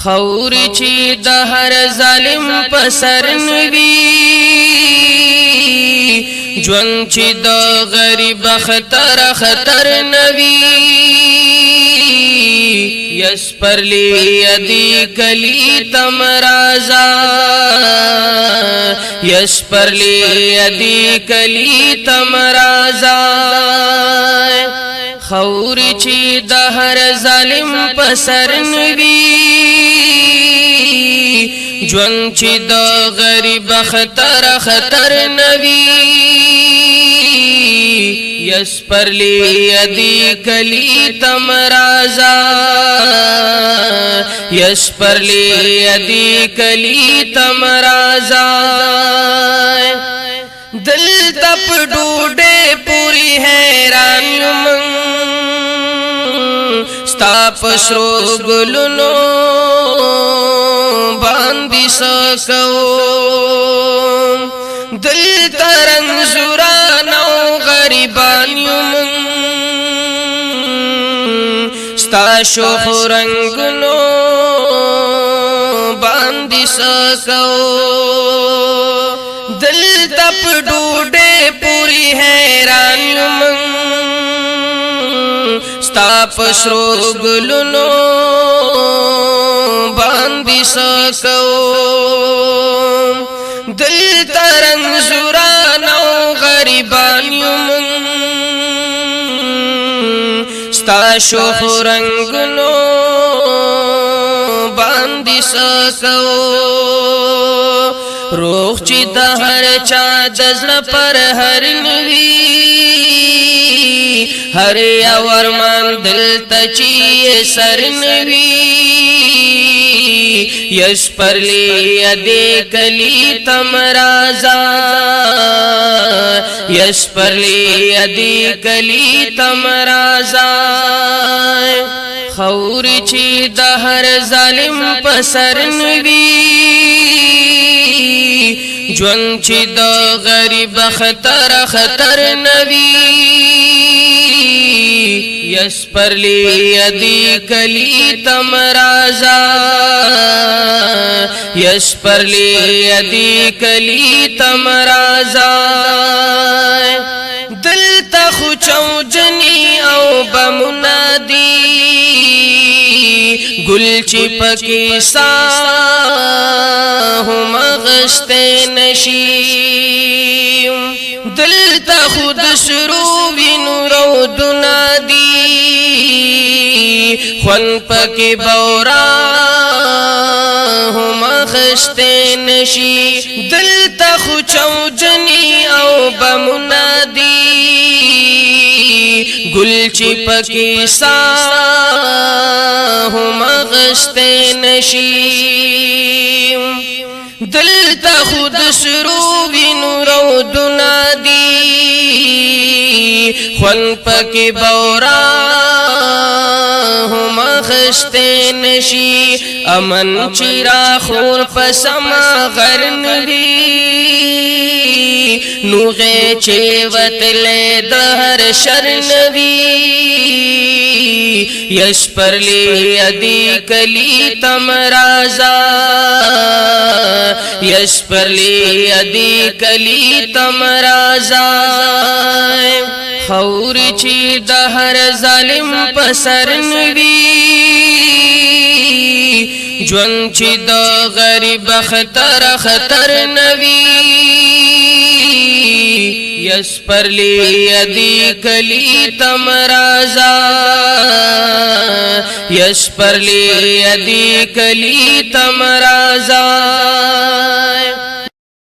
خوري چې د هر ظالم په سر نوي ژوند چې د غریب خطر نوي یس پرلی ادي کلی تمرازا یس پرلی ادي کلی تمرازا خوري چې د هر ظالم په سر نوي ژوند چې د غریب خطر نوي یس پرلی ادي کلی تمرازا یس پرلی ادي کلی تمرازا دل تپ ډوډه پوری حیران ستا پسرو گلونو باندې سکو دل ترنګ زورانو غریبان یم ستا شوخ رنگونو باندې سکو دل تپ ډوډه پوری حیران یم ستا پسرو گلونو باندې سکو دل ترنګ زورانو غریبان یم ستا شوخ رنگونو باندې سکو روح چې د هر چا د زړه پر هر نوي هر اور مان دل تچی سر نوي یس پرلی ادي کلی تمرازا یس پرلی ادي کلی تمرازا خوري چې د هر ظالم په سر نوي ژوند چې د غریب خطر نوي یس پرلی ادي کلی تمرازا یس پرلی ادي کلی تمرازا دل تخو چوجنی او بمنادی گل چی پکی ساهم غشتے نشیم دل تا خود سروبی نورو دنادی خون پکی بورا هم غشتے نشی دل تا خود چوجنی او بمنادی گل چی پکی ساهم غشتے نشیم دل تا خود سروبی نورو دنادی خون پکی بورا هم غشتے نشی امن چیرا خور پسما غرنوی نوغے چے وطلے دہر شرنوی یس پرلی ادي کلی تمرازا یس پرلی ادي کلی تمرازا خوري چې د هر ظالم په سر نوي ژوند چې د غریب خطر نوي یس پرلی ادي کلی تمرازا یس پرلی ادي کلی تمرازا